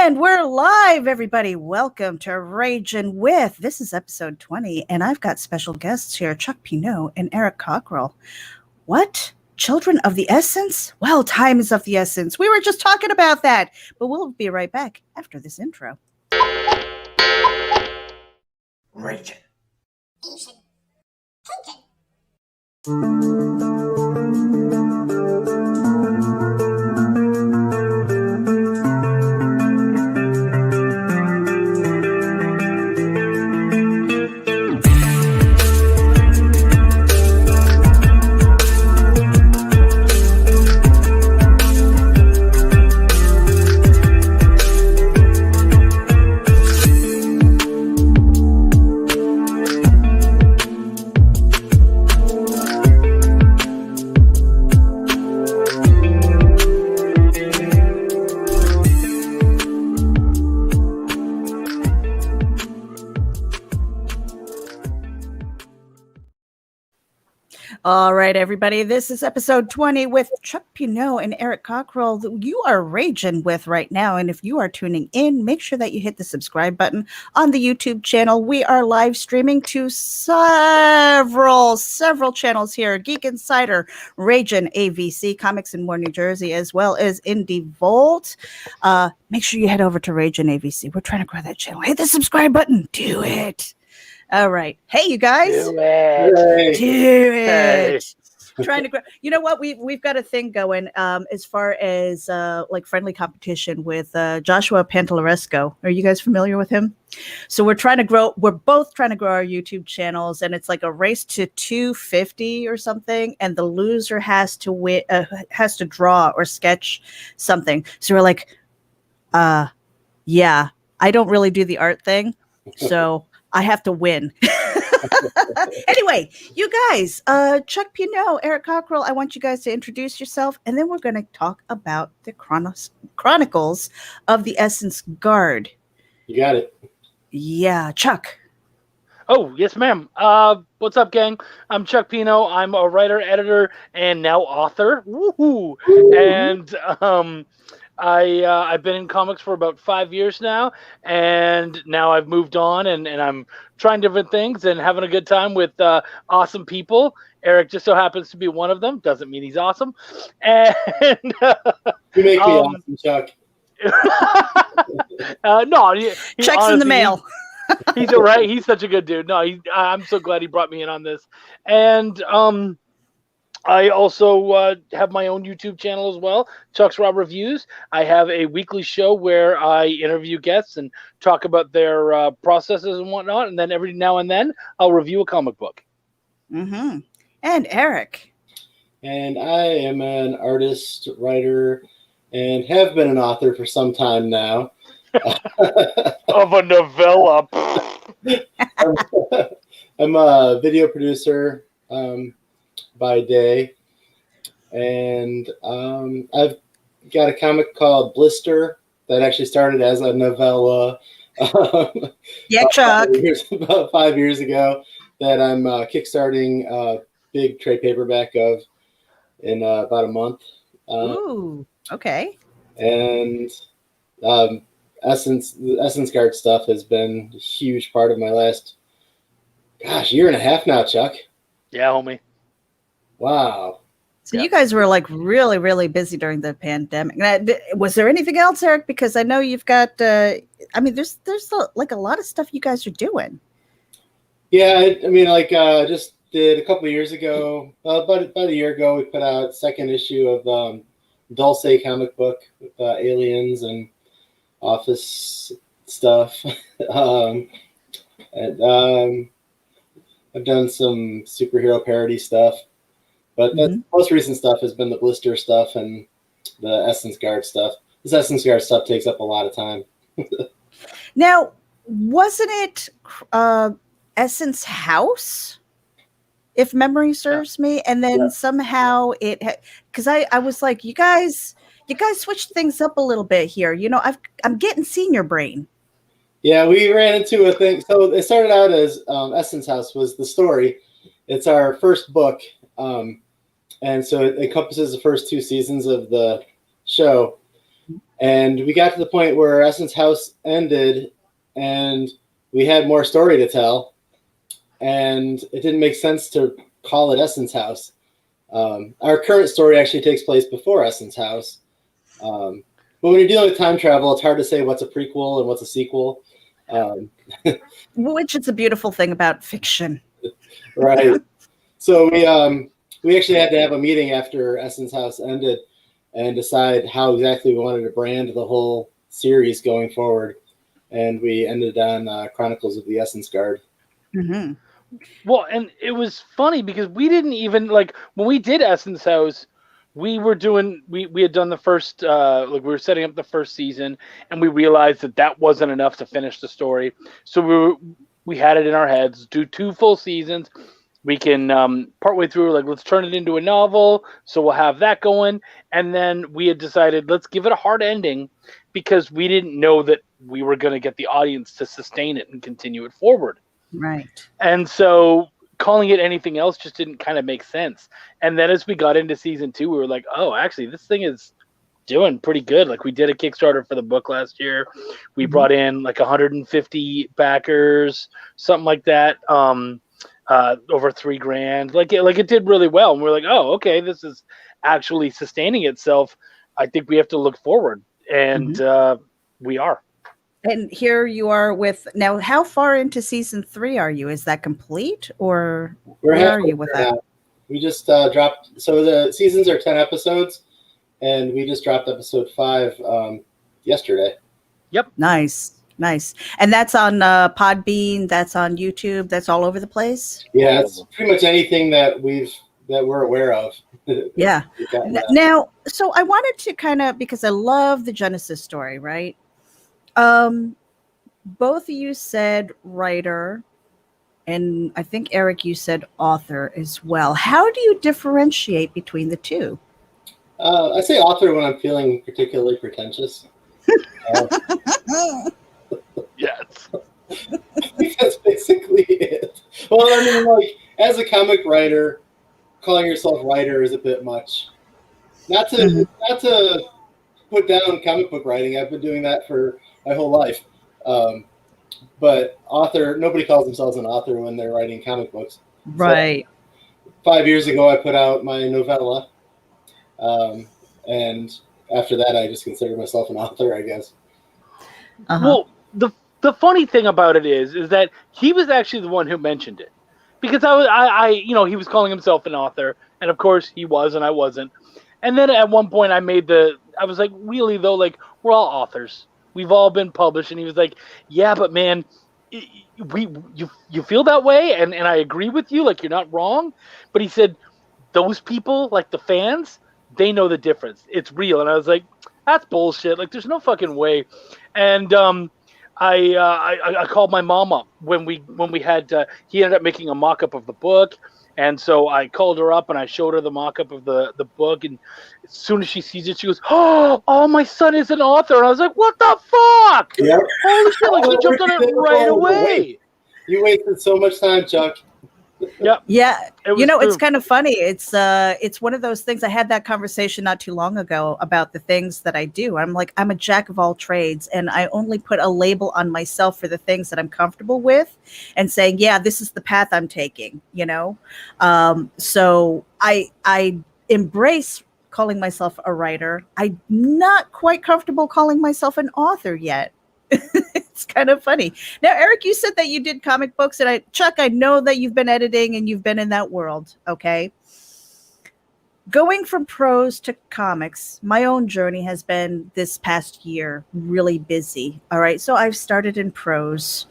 And we're live, everybody. Welcome to Ragin' With. This is episode 20, and I've got special guests here, Chuck Pineau and Eric Cockrell. What? Children of the Essence? Well, time is of the essence. We were just talking about that, but we'll be right back after this intro. Ragin'. All right, everybody. This is episode 20 with Chuck Pineau and Eric Cockrell. You are raging with right now. And if you are tuning in, make sure that you hit the subscribe button on the YouTube channel. We are live streaming to several channels here. Geek Insider, Ragin, AVC, Comics and More New Jersey, as well as Indie Volt. Make sure you head over to Ragin AVC. We're trying to grow that channel. Hit the subscribe button. Do it. All right. Hey, you guys. Do it. Do it. Hey. Trying to grow. You know what? We've got a thing going as far as like friendly competition with Joshua Pantalaresco. Are you guys familiar with him? So we're trying to grow. We're both trying to grow our YouTube channels, and it's like a race to 250 or something, and the loser has to win, has to draw or sketch something. So we're like, yeah, I don't really do the art thing, so I have to win. Anyway, you guys, Chuck Pineau, Eric Cockrell, I want you guys to introduce yourself, and then we're going to talk about the Chronicles of the Essence Guard. You got it. Yeah, Chuck. Oh, yes, ma'am. What's up, gang? I'm Chuck Pineau. I'm a writer, editor, and now author. Woohoo! And I've been in comics for about 5 years now, and now I've moved on, and I'm trying different things and having a good time with awesome people. Eric just so happens to be one of them. Doesn't mean he's awesome. And You make me awesome, Chuck. No, Checks honestly, in the mail. He's all right. He's such a good dude. No, I'm so glad he brought me in on this. And I also have my own YouTube channel as well, Chuck's Raw Reviews. I have a weekly show where I interview guests and talk about their processes and whatnot. And then every now and then I'll review a comic book. Mm-hmm. And Eric. And I am an artist, writer, and have been an author for some time now. Of a novella. I'm a video producer by day, and I've got a comic called Blister that actually started as a novella. Yeah, Chuck. About 5 years ago, that I'm kickstarting a big trade paperback of in about a month. Ooh, okay. And the Essence Guard stuff has been a huge part of my last, year and a half now, Chuck. Yeah, homie. Wow. So you guys were like really, really busy during the pandemic. Now, was there anything else, Eric? Because I know you've got, there's like a lot of stuff you guys are doing. Yeah, just did a couple of years ago, about a year ago, we put out second issue of Dulce comic book with aliens and office stuff. I've done some superhero parody stuff, but the most recent stuff has been the Blister stuff and the Essence Guard stuff. This Essence Guard stuff takes up a lot of time. Now, wasn't it Essence House, if memory serves me? And then somehow it, because I was like, you guys switched things up a little bit here. You know, I'm getting senior brain. Yeah, we ran into a thing. So it started out as Essence House was the story. It's our first book. And so it encompasses the first two seasons of the show. And we got to the point where Essence House ended, and we had more story to tell, and it didn't make sense to call it Essence House. Our current story actually takes place before Essence House. But when you're dealing with time travel, it's hard to say what's a prequel and what's a sequel. Which is a beautiful thing about fiction. Right. So we actually had to have a meeting after Essence House ended and decide how exactly we wanted to brand the whole series going forward. And we ended on Chronicles of the Essence Guard. Mm-hmm. Well, and it was funny because we didn't even like when we did Essence House, we had done the first we were setting up the first season, and we realized that wasn't enough to finish the story. So we had it in our heads, do 2 full seasons. We can partway through, like, let's turn it into a novel, so we'll have that going. And then we had decided, let's give it a hard ending, because we didn't know that we were going to get the audience to sustain it and continue it forward. Right. And so calling it anything else just didn't kind of make sense. And then as we got into season 2, we were like, oh, actually, this thing is doing pretty good. Like, we did a Kickstarter for the book last year. We brought in like 150 backers, something like that. Over $3,000. Like it did really well. And we're like, oh, okay, this is actually sustaining itself. I think we have to look forward. And we are. And here you are with now. How far into season 3 are you? Is that complete, or where are you with that? Now. We just dropped. So the seasons are 10 episodes, and we just dropped episode 5 yesterday. Yep. Nice. And that's on Podbean. That's on YouTube. That's all over the place. Yeah, it's pretty much anything that we're aware of. Yeah. Now, so I wanted to kind of, because I love the Genesis story, right? Both of you said writer, and I think Eric, you said author as well. How do you differentiate between the two? I say author when I'm feeling particularly pretentious. Yes. That's basically it. Well, I mean, like, as a comic writer, calling yourself writer is a bit much. Not to put down comic book writing. I've been doing that for my whole life. But author, nobody calls themselves an author when they're writing comic books. Right. So, 5 years ago, I put out my novella. And after that, I just consider myself an author, I guess. Well, the funny thing about it is that he was actually the one who mentioned it, because he was calling himself an author, and of course he was, and I wasn't. And then at one point I was like, really though, like, we're all authors. We've all been published. And he was like, yeah, but man, you feel that way, and I agree with you, like, you're not wrong. But he said, those people, like the fans, they know the difference. It's real. And I was like, that's bullshit. Like, there's no fucking way. And I called my mom up when we had he ended up making a mock-up of the book, and so I called her up and I showed her the mock-up of the book, and as soon as she sees it, she goes, oh, my son is an author. And I was like, what the fuck? Yep. Holy shit, like, he jumped on it right away. You wasted so much time, Chuck. Yep. Yeah. It It's kind of funny. It's one of those things. I had that conversation not too long ago about the things that I do. I'm like, I'm a jack of all trades, and I only put a label on myself for the things that I'm comfortable with and saying, yeah, this is the path I'm taking, So I embrace calling myself a writer. I'm not quite comfortable calling myself an author yet. It's kind of funny. Now, Eric, you said that you did comic books, and Chuck, I know that you've been editing and you've been in that world. Okay. Going from prose to comics, my own journey has been this past year really busy. All right. So I've started in prose,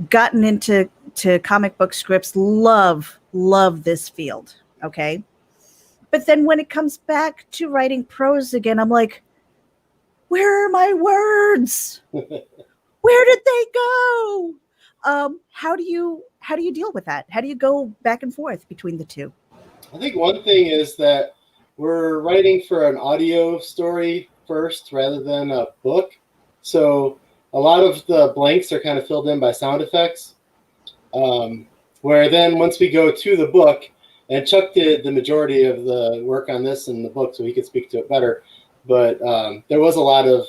gotten into comic book scripts, love this field. Okay. But then when it comes back to writing prose again, I'm like, where are my words? Where did they go? How do you deal with that? How do you go back and forth between the two? I think one thing is that we're writing for an audio story first rather than a book. So a lot of the blanks are kind of filled in by sound effects. Where then once we go to the book, and Chuck did the majority of the work on this in the book, so he could speak to it better. but there was a lot of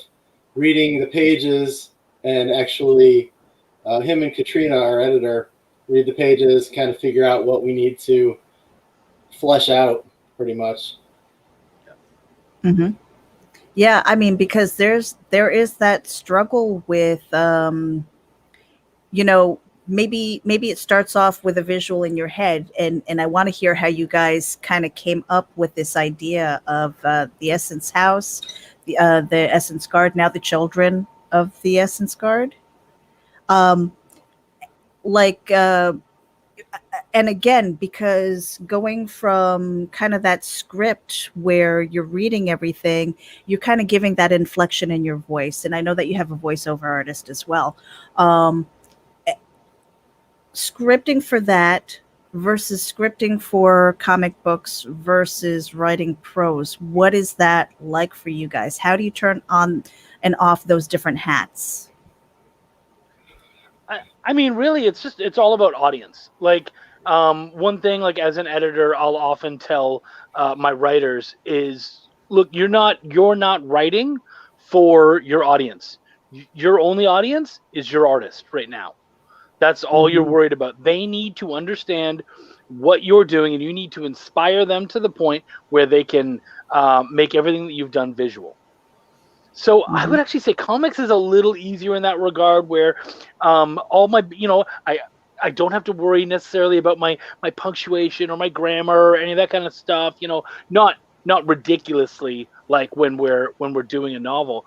reading the pages, and actually him and Katrina, our editor, read the pages, kind of figure out what we need to flesh out, pretty much. Mm-hmm. Yeah, I mean, because there is that struggle with, maybe it starts off with a visual in your head, and I want to hear how you guys kind of came up with this idea of the Essence House, the Essence Guard, now the children of the Essence Guard. And again, because going from kind of that script where you're reading everything, you're kind of giving that inflection in your voice. And I know that you have a voiceover artist as well. Scripting for that versus scripting for comic books versus writing prose. What is that like for you guys? How do you turn on and off those different hats? I mean, really, it's all about audience. Like, one thing, like as an editor, I'll often tell my writers is, look, you're not writing for your audience. Your only audience is your artist right now. That's all you're worried about. They need to understand what you're doing, and you need to inspire them to the point where they can make everything that you've done visual. So I would actually say comics is a little easier in that regard, where all my, I don't have to worry necessarily about my punctuation or my grammar or any of that kind of stuff. Not ridiculously like when we're doing a novel.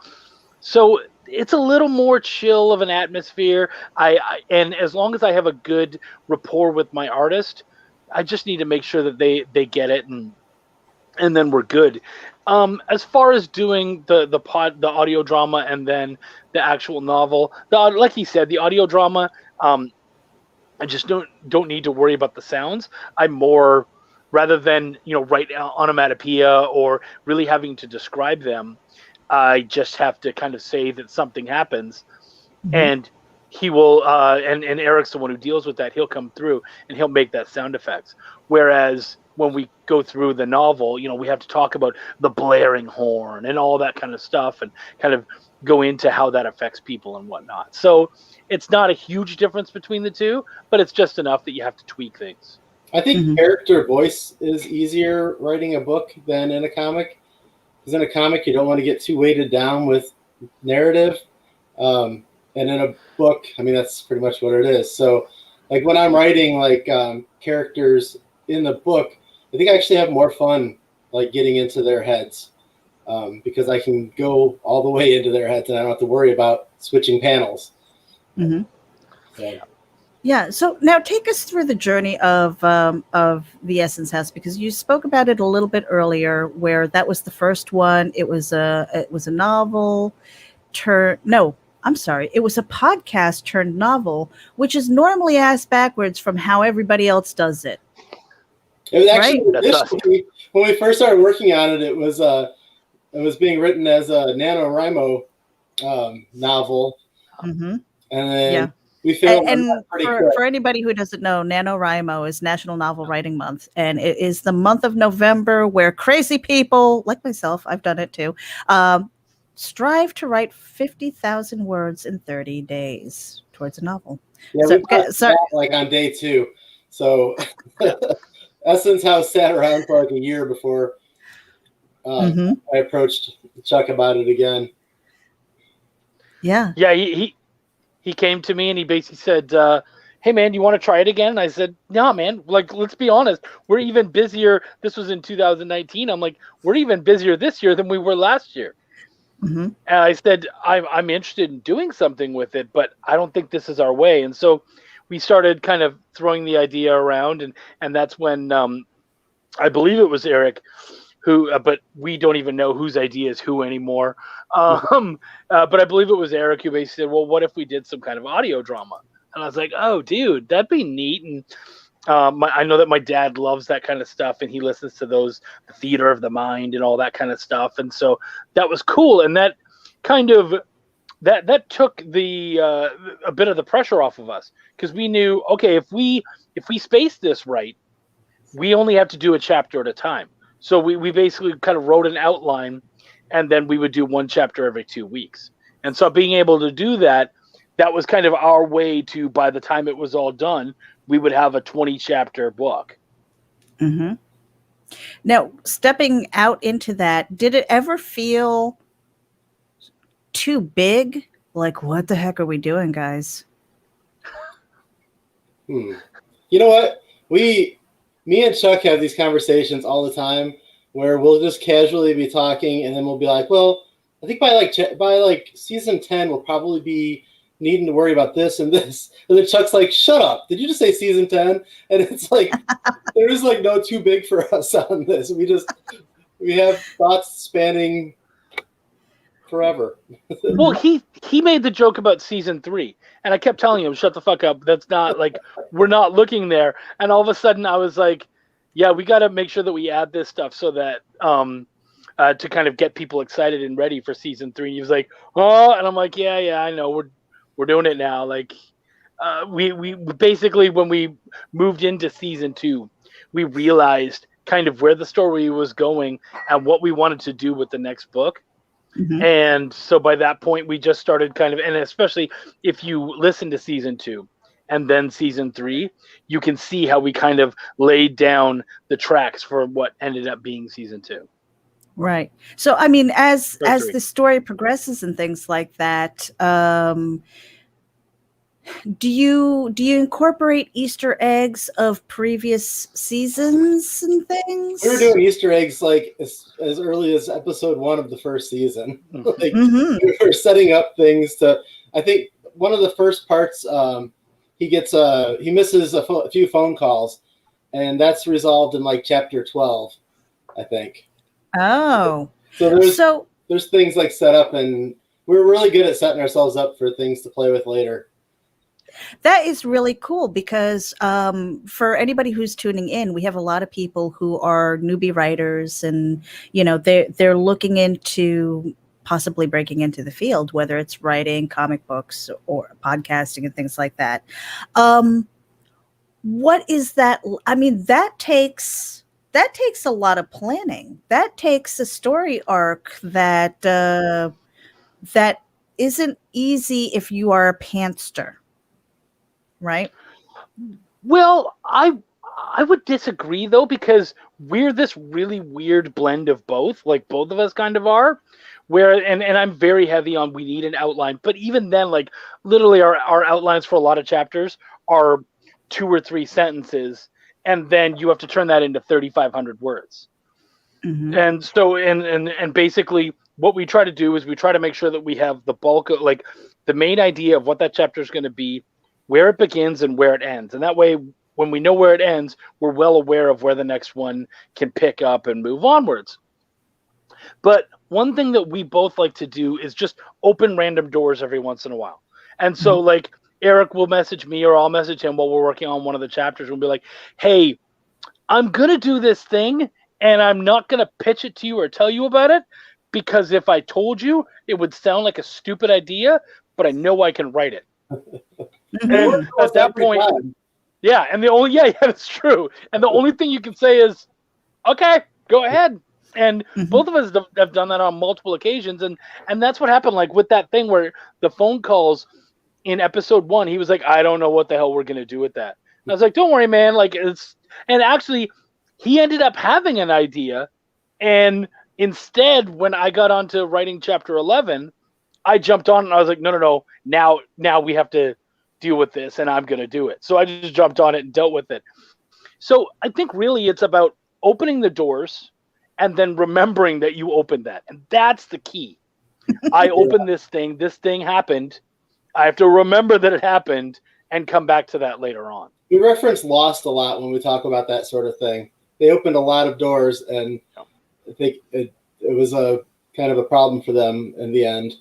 So it's a little more chill of an atmosphere. And as long as I have a good rapport with my artist, I just need to make sure that they get it, and then we're good. As far as doing the audio drama and then the actual novel, like he said, the audio drama, I just don't need to worry about the sounds. I'm more, rather than write onomatopoeia or really having to describe them, I just have to kind of say that something happens, and he will, and Eric's the one who deals with that. He'll come through and he'll make that sound effects. Whereas when we go through the novel, we have to talk about the blaring horn and all that kind of stuff, and kind of go into how that affects people and whatnot. So it's not a huge difference between the two, but it's just enough that you have to tweak things. I think character voice is easier writing a book than in a comic. Because in a comic, you don't want to get too weighted down with narrative. And in a book, I mean, that's pretty much what it is. So, like when I'm writing like characters in the book, I think I actually have more fun like getting into their heads, because I can go all the way into their heads and I don't have to worry about switching panels. Yeah. So now take us through the journey of the Essence House, because you spoke about it a little bit earlier, where that was the first one. It was a novel it was a podcast turned novel, which is normally asked backwards from how everybody else does it. It was actually when we first started working on it. It was being written as a NaNoWriMo novel, and then we filmed. And for anybody who doesn't know, NaNoWriMo is National Novel Writing Month, and it is the month of November where crazy people like myself, I've done it too, strive to write 50,000 words in 30 days towards a novel. Yeah, we got that like on day 2. So Essence House sat around for like a year before I approached Chuck about it again. Yeah. Yeah, he came to me and he basically said, hey man, you want to try it again? And I said, nah, man, like, let's be honest. We're even busier. This was in 2019. I'm like, we're even busier this year than we were last year. And I said, I'm interested in doing something with it, but I don't think this is our way. And so we started kind of throwing the idea around, and that's when I believe it was Eric who, but we don't even know whose idea is who anymore. But I believe it was Eric who basically said, well, what if we did some kind of audio drama? And I was like, oh, dude, that'd be neat. And I know that my dad loves that kind of stuff, and he listens to those, the theater of the mind and all that kind of stuff. And so that was cool. And that kind of, that took a bit of the pressure off of us, because we knew, okay, if we space this right, we only have to do a chapter at a time. So we basically kind of wrote an outline, and then we would do one chapter every 2 weeks. And so being able to do that, that was kind of our way to, by the time it was all done, we would have a 20 chapter book. Mm-hmm. Now, stepping out into that, did it ever feel too big? Like, what the heck are we doing, guys? You know what? Me and Chuck have these conversations all the time where we'll just casually be talking, and then we'll be like, well, I think by like season 10, we'll probably be needing to worry about this and this. And then Chuck's like, shut up. Did you just say season 10? And it's like, there's like no too big for us on this. We have thoughts spanning forever. Well, he made the joke about season 3, and I kept telling him, shut the fuck up. That's not, like, we're not looking there. And all of a sudden I was like, yeah, we got to make sure that we add this stuff so that to kind of get people excited and ready for season 3. He was like, oh, and I'm like, yeah, I know, we're doing it now. Like, we basically, when we moved into season 2, we realized kind of where the story was going and what we wanted to do with the next book. Mm-hmm. And so by that point, we just started kind of, and especially if you listen to season 2 and then season 3, you can see how we kind of laid down the tracks for what ended up being season 2. Right. So, I mean, as the story progresses and things like that, do you incorporate Easter eggs of previous seasons and things? We were doing Easter eggs like as early as episode 1 of the first season. Like, we were setting up things to. I think one of the first parts, he misses a few phone calls, and that's resolved in like chapter 12, I think. Oh, so there's things like set up, and we're really good at setting ourselves up for things to play with later. That is really cool because for anybody who's tuning in, we have a lot of people who are newbie writers, and they're looking into possibly breaking into the field, whether it's writing comic books or podcasting and things like that. What is that? I mean, that takes a lot of planning. That takes a story arc that isn't easy if you are a pantster. Right. Well, I would disagree though, because we're this really weird blend of both. Like, both of us kind of are. Where and I'm very heavy on we need an outline, but even then, like, literally our outlines for a lot of chapters are 2 or 3 sentences, and then you have to turn that into 3,500 words. Mm-hmm. And so and basically what we try to do is we try to make sure that we have the bulk of, like, the main idea of what that chapter is going to be, where it begins and where it ends. And that way, when we know where it ends, we're well aware of where the next one can pick up and move onwards. But one thing that we both like to do is just open random doors every once in a while. And so, like, Eric will message me or I'll message him while we're working on one of the chapters. We'll be like, hey, I'm going to do this thing, and I'm not going to pitch it to you or tell you about it, because if I told you, it would sound like a stupid idea, but I know I can write it. And at that point, that's true. And the only thing you can say is, okay, go ahead. And both of us have done that on multiple occasions. And that's what happened, like, with that thing where the phone calls in episode 1, he was like, I don't know what the hell we're going to do with that. And I was like, don't worry, man. Like, and actually he ended up having an idea. And instead, when I got onto writing chapter 11, I jumped on and I was like, no. Now we have to deal with this, and I'm going to do it. So I just jumped on it and dealt with it. So I think really it's about opening the doors and then remembering that you opened that. And that's the key. I opened this thing happened. I have to remember that it happened and come back to that later on. We reference Lost a lot when we talk about that sort of thing. They opened a lot of doors, and I think it was a kind of a problem for them in the end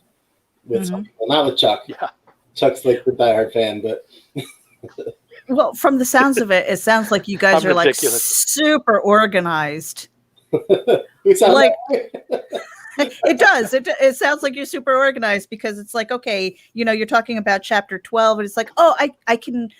with some people, not with Chuck. Yeah. Chuck's like the diehard fan, but well, from the sounds of it, it sounds like you guys are ridiculous. Like super organized. We sound like it does. It sounds like you're super organized, because it's like, okay, you're talking about chapter 12, and it's like, oh, I can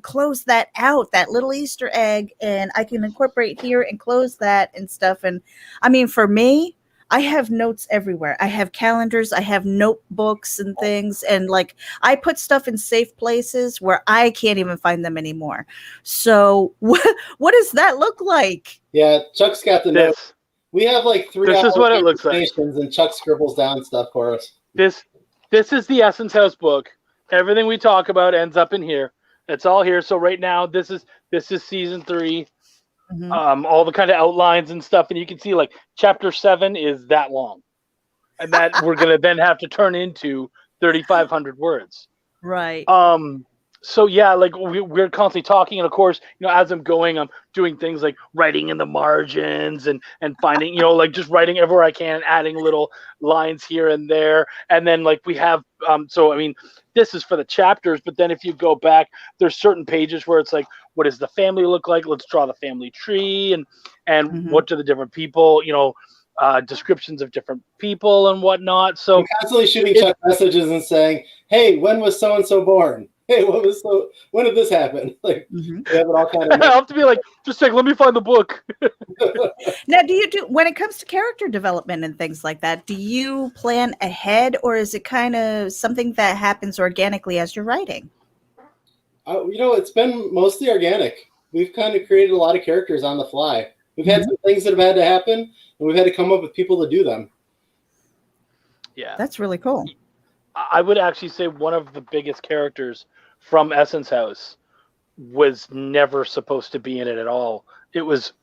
close that out, that little Easter egg, and I can incorporate here and close that and stuff. And I mean, for me, I have notes everywhere. I have calendars, I have notebooks and things, and like I put stuff in safe places where I can't even find them anymore. So what does that look like? Yeah, Chuck's got the note. This We have like 3 This hour is what it looks like. conversations, and Chuck scribbles down stuff for us. this is the Essence House book. Everything we talk about ends up in here. It's all here. So right now, this is season 3. Mhm. All the kind of outlines and stuff, and you can see like chapter 7 is that long, and that we're gonna then have to turn into 3,500 words. Right. So yeah, like we're constantly talking, and of course, as I'm going, I'm doing things like writing in the margins and finding, like just writing everywhere I can, adding little lines here and there, and then like we have, so I mean, this is for the chapters, but then if you go back, there's certain pages where it's like, what does the family look like? Let's draw the family tree, and Mhm. what do the different people, descriptions of different people and whatnot. So I'm constantly shooting Chuck messages and saying, "Hey, when was so and so born? Hey, when did this happen?" Like, Mhm. we have it all kind I of. have to be like, just like, let me find the book. Now, when it comes to character development and things like that, do you plan ahead, or is it kind of something that happens organically as you're writing? It's been mostly organic. We've kind of created a lot of characters on the fly. We've had some things that have had to happen, and we've had to come up with people to do them. Yeah, That's really cool. I would actually say one of the biggest characters from Essence House was never supposed to be in it at all. It was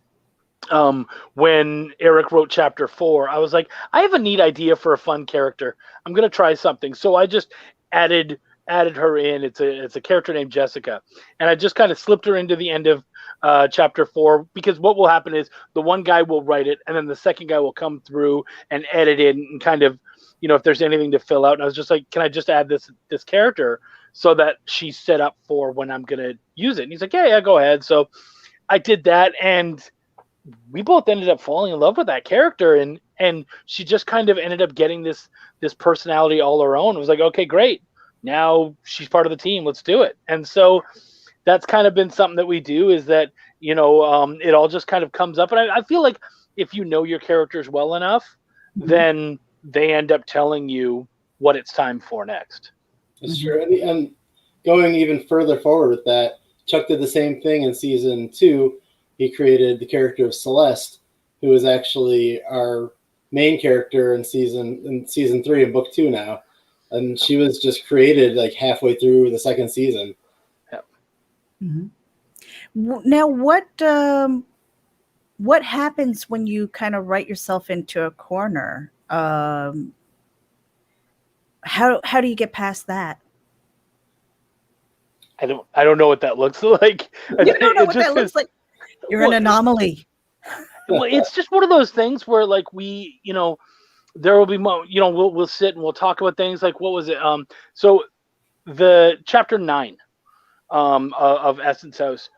when Eric wrote chapter 4, I was like, I have a neat idea for a fun character. I'm gonna try something. So I just added her in. It's a character named Jessica, and I just kind of slipped her into the end of chapter 4, because what will happen is the one guy will write it, and then the second guy will come through and edit it and kind of, if there's anything to fill out. And I was just like, can I just add this character so that she's set up for when I'm gonna use it? And he's like, yeah, go ahead. So I did that, and we both ended up falling in love with that character, and she just kind of ended up getting this personality all her own. It was like, okay, great, now she's part of the team, let's do it. And so that's kind of been something that we do, is that it all just kind of comes up. And I feel like if you know your characters well enough, then they end up telling you what it's time for next. That's true. And going even further forward with that, Chuck did the same thing in season 2. He created the character of Celeste, who is actually our main character in season 3 and book 2 now. And she was just created like halfway through the second season. Yep. Now, what happens when you kind of write yourself into a corner? How do you get past that? I don't know what that looks like. You don't know what that looks like. You're an anomaly. Well, it's just one of those things where, like, we, there will be, we'll sit and we'll talk about things like, what was it? So the chapter 9 of Essence House,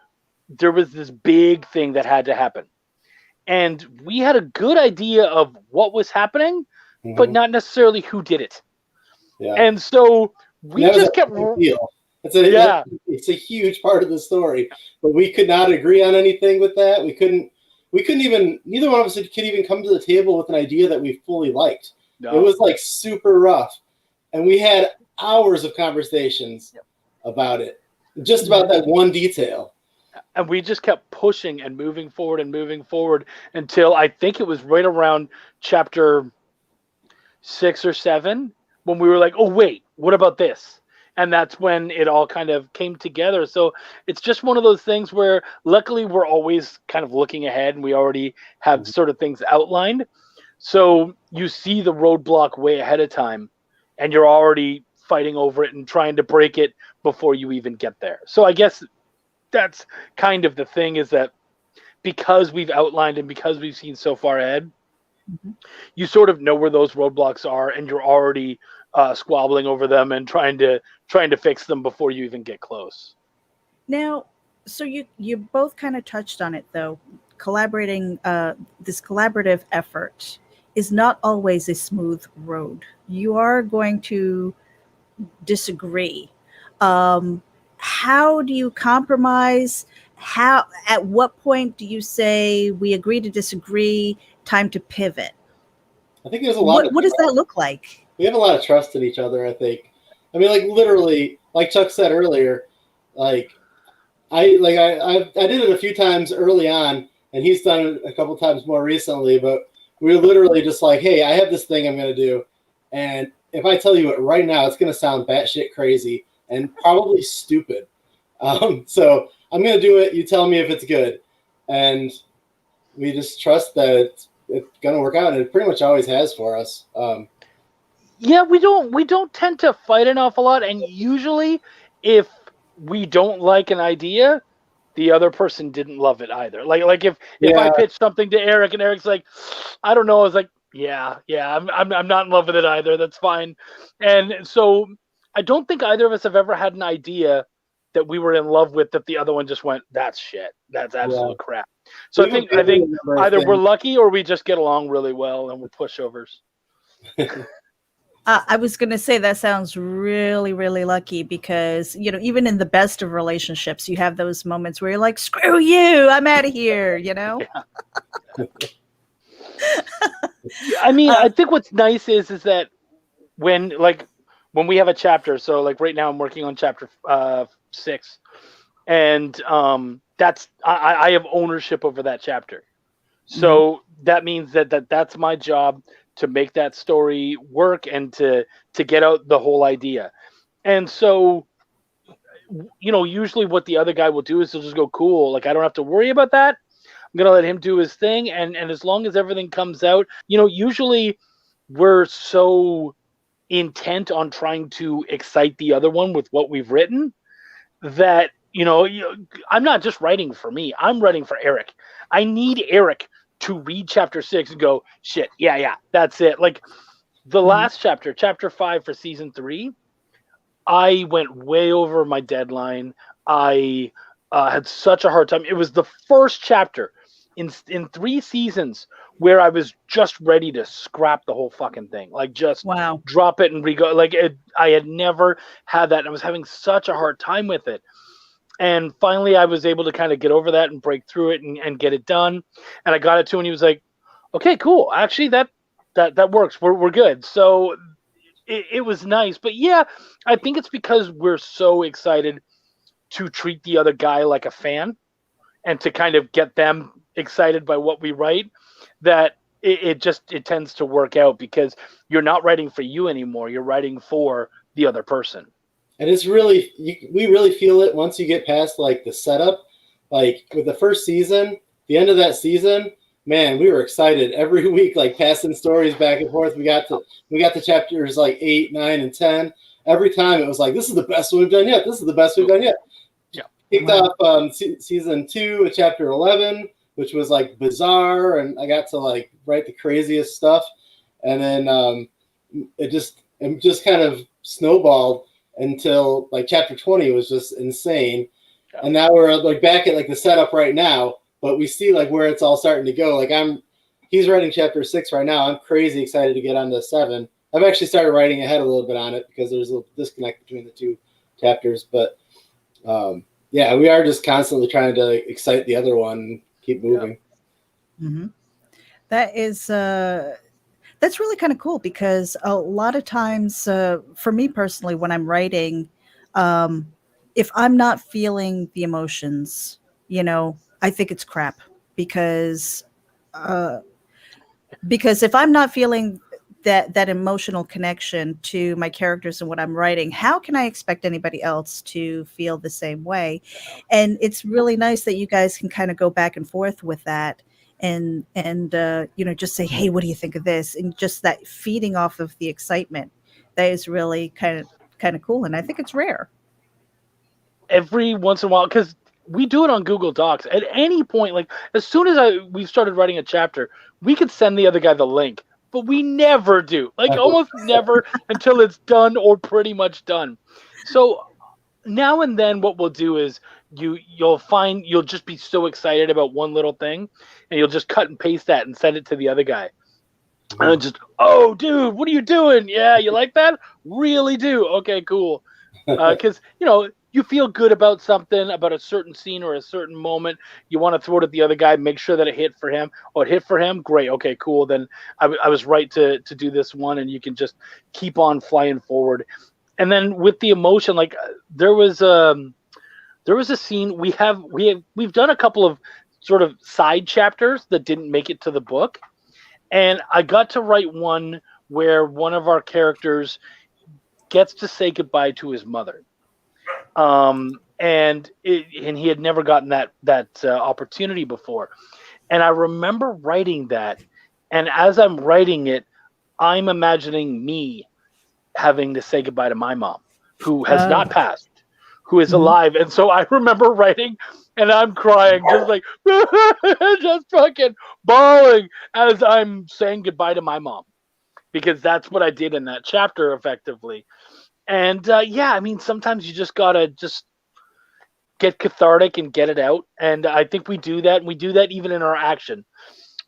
there was this big thing that had to happen, and we had a good idea of what was happening, but not necessarily who did it. Yeah. And so we just kept. It's a huge part of the story, but we could not agree on anything with that. We couldn't even, neither one of us could even come to the table with an idea that we fully liked. No. It was like super rough, and we had hours of conversations about it, just about that one detail. And we just kept pushing and moving forward until I think it was right around chapter 6 or 7 when we were like, oh wait, what about this? And that's when it all kind of came together. So it's just one of those things where luckily we're always kind of looking ahead, and we already have sort of things outlined. So you see the roadblock way ahead of time, and you're already fighting over it and trying to break it before you even get there. So I guess that's kind of the thing, is that because we've outlined and because we've seen so far ahead, you sort of know where those roadblocks are, and you're already squabbling over them and trying to fix them before you even get close. Now, so you both kind of touched on it, though. Collaborating, this collaborative effort is not always a smooth road. You are going to disagree. How do you compromise? At what point do you say we agree to disagree, time to pivot? I think there's a lot. What does that look like? We have a lot of trust in each other. I think. I mean, like literally, like Chuck said earlier, like I did it a few times early on, and he's done it a couple times more recently. But we're literally just like, hey, I have this thing I'm going to do, and if I tell you it right now, it's going to sound batshit crazy and probably stupid. So I'm going to do it. You tell me if it's good, and we just trust that it's going to work out, and it pretty much always has for us. Yeah, we don't tend to fight an awful lot, and usually if we don't like an idea, the other person didn't love it either. Like if I pitch something to Eric and Eric's like, I don't know, I was like, yeah, I'm not in love with it either. That's fine. And so I don't think either of us have ever had an idea that we were in love with that the other one just went, that's shit. That's absolute crap. So I think either we're lucky or we just get along really well and we're pushovers. I was going to say that sounds really, really lucky because, you know, even in the best of relationships, you have those moments where you're like, screw you, I'm out of here, you know? Yeah. I mean, I think what's nice is that when we have a chapter, so like right now I'm working on chapter 6, and that's I have ownership over that chapter. So that means that's my job to make that story work and to get out the whole idea. And so, you know, usually what the other guy will do is he'll just go, cool, like I don't have to worry about that. I'm going to let him do his thing. And as long as everything comes out, you know, usually we're so intent on trying to excite the other one with what we've written that, you know, I'm not just writing for me. I'm writing for Eric. I need Eric to read chapter 6 and go, shit, yeah, that's it. Like the last chapter 5 for season 3, I went way over my deadline. I had such a hard time. It was the first chapter in 3 seasons where I was just ready to scrap the whole fucking thing. Like just drop it and re-go. Like I had never had that. And I was having such a hard time with it. And finally, I was able to kind of get over that and break through it and get it done. And I got it to him, and he was like, "Okay, cool. Actually, that works. We're good." So it was nice. But yeah, I think it's because we're so excited to treat the other guy like a fan and to kind of get them excited by what we write that it tends to work out because you're not writing for you anymore. You're writing for the other person. And it's really, we really feel it once you get past like the setup. Like with the first season, the end of that season, man, we were excited every week, like passing stories back and forth. We got to chapters like 8, 9, and 10. Every time it was like, this is the best we've done yet. This is the best we've done yet. Yeah. Kicked off season 2 with chapter 11, which was like bizarre, and I got to like write the craziest stuff. And then it just kind of snowballed until like chapter 20 was just insane. Yeah. And now we're like back at like the setup right now, but we see like where it's all starting to go. Like he's writing chapter 6 right now. I'm crazy excited to get on to 7. I've actually started writing ahead a little bit on it because there's a little disconnect between the 2 chapters. But yeah, we are just constantly trying to excite the other one and keep moving. Yeah. Mm-hmm. That is that's really kind of cool because a lot of times for me personally, when I'm writing, if I'm not feeling the emotions, you know, I think it's crap because if I'm not feeling that emotional connection to my characters and what I'm writing, how can I expect anybody else to feel the same way? And it's really nice that you guys can kind of go back and forth with that. And you know, just say, hey, what do you think of this? And just that feeding off of the excitement, that is really kind of cool. And I think it's rare. Every once in a while, because we do it on Google Docs. At any point, like as soon as we started writing a chapter, we could send the other guy the link, but we never do. Like almost never until it's done or pretty much done. So now and then what we'll do is you'll just be so excited about one little thing and you'll just cut and paste that and send it to the other guy. Mm-hmm. And just, oh dude, what are you doing? Yeah, you like that? Really do. Okay, cool. Because you know, you feel good about something, about a certain scene or a certain moment. You want to throw it at the other guy, make sure that it hit for him. Oh, it hit for him? Great. Okay, cool. Then I was right to do this one, and you can just keep on flying forward. And then with the emotion, like there was a scene we've done a couple of sort of side chapters that didn't make it to the book. And I got to write one where one of our characters gets to say goodbye to his mother. And he had never gotten that opportunity before. And I remember writing that. And as I'm writing it, I'm imagining me having to say goodbye to my mom, who has not passed, who is alive. And so I remember writing, and I'm crying, just like, just fucking bawling as I'm saying goodbye to my mom, because that's what I did in that chapter effectively. And yeah, I mean, sometimes you just gotta just get cathartic and get it out. And I think we do that. And we do that even in our action.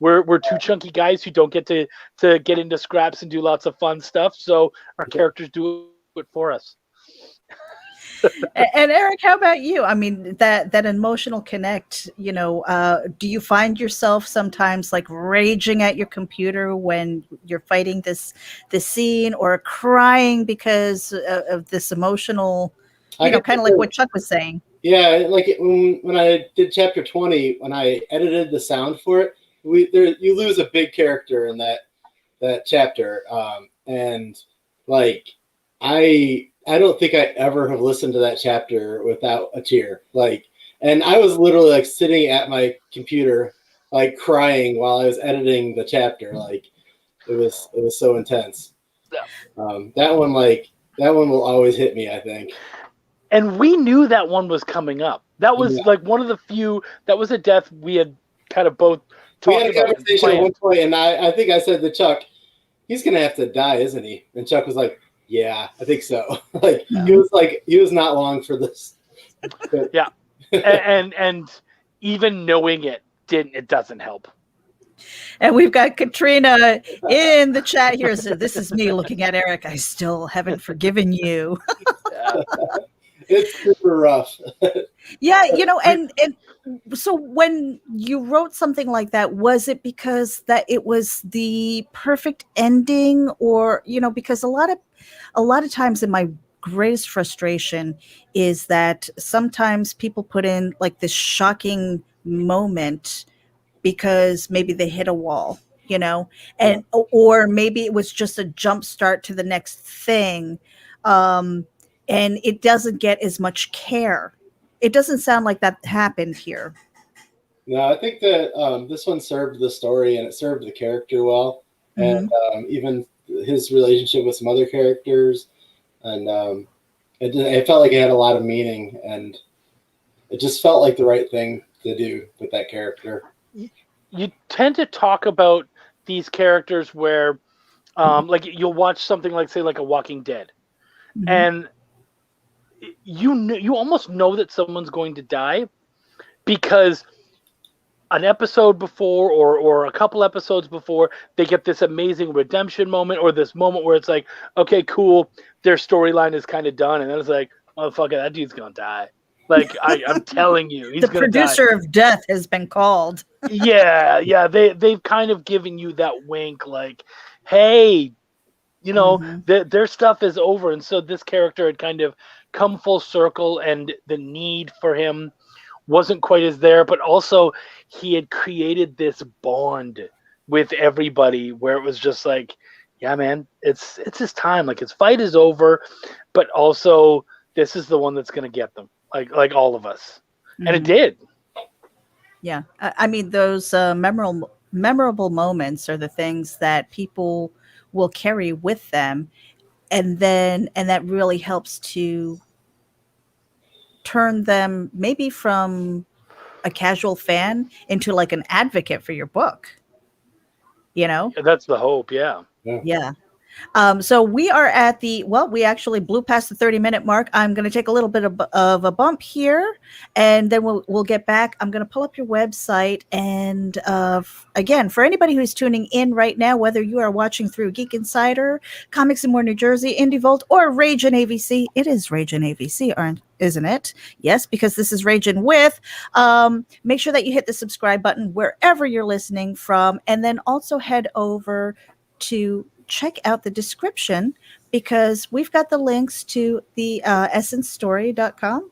We're two chunky guys who don't get to get into scraps and do lots of fun stuff. So our characters do it for us. And Eric, how about you? I mean, that emotional connect, you know, do you find yourself sometimes like raging at your computer when you're fighting this scene, or crying because of this emotional, you know, kind of like what Chuck was saying? Yeah, like when I did chapter 20, when I edited the sound for it, you lose a big character in that chapter, and like I don't think I ever have listened to that chapter without a tear. Like, and I was literally like sitting at my computer, like crying while I was editing the chapter. Like, it was so intense. Yeah. That one will always hit me, I think. And we knew that one was coming up. That was like one of the few. That was a death we had kind of both talked about. We had a conversation at one point, and I think I said to Chuck, "He's gonna have to die, isn't he?" And Chuck was like, "Yeah, I think so." Like, he was not long for this. Yeah, and even knowing it doesn't help. And we've got Katrina in the chat here. So this is me looking at Eric. I still haven't forgiven you. It's super rough. Yeah, you know, and so when you wrote something like that, was it because that it was the perfect ending, or, you know, because a lot of times in my greatest frustration is that sometimes people put in like this shocking moment because maybe they hit a wall, you know, and or maybe it was just a jump start to the next thing. And it doesn't get as much care. It doesn't sound like that happened here. No, I think that this one served the story and it served the character well. And even his relationship with some other characters. And it felt like it had a lot of meaning, and it just felt like the right thing to do with that character. You tend to talk about these characters where, like, you'll watch something like, say, like a Walking Dead. And you almost know that someone's going to die because an episode before or a couple episodes before, they get this amazing redemption moment, or this moment where it's like, okay, cool, their storyline is kind of done, and then it's like, motherfucker, that dude's gonna die. Like, I'm telling you, he's gonna die. The producer of death has been called. Yeah, they've kind of given you that wink, like, hey, you know, their stuff is over. And so this character had kind of come full circle, and the need for him wasn't quite as there, but also he had created this bond with everybody where it was just like, yeah, man, it's his time. Like, his fight is over, but also this is the one that's going to get them, like all of us. And it did. Yeah. I mean, those memorable moments are the things that people will carry with them. And that really helps to turn them maybe from a casual fan into like an advocate for your book, you know? Yeah, that's the hope. Yeah. So we are at we actually blew past the 30-minute mark. I'm going to take a little bit of a bump here, and then we'll get back. I'm going to pull up your website. And again, for anybody who's tuning in right now, whether you are watching through Geek Insider, Comics and More New Jersey, Indie Vault, or RAGIN AVC, it is RAGIN AVC, isn't it? Yes, because this is Raging With. Make sure that you hit the subscribe button wherever you're listening from, and then also head over to check out the description, because we've got the links to the essencestory.com.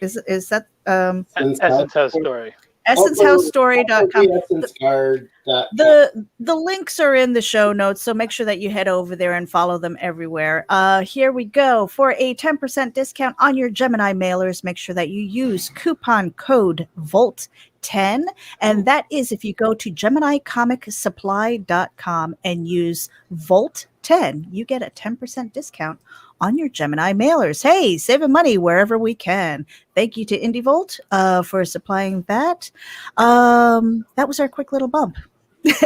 Is that Essence House Story. essencehousestory.com. Essencecard.com. The links are in the show notes, so make sure that you head over there and follow them everywhere. Here we go. For a 10% discount on your Gemini mailers, make sure that you use coupon code VOLT10, and that is if you go to GeminiComicSupply.com and use VOLT10, you get a 10% discount on your Gemini mailers. Hey, saving money wherever we can. Thank you to IndieVolt for supplying that. That was our quick little bump.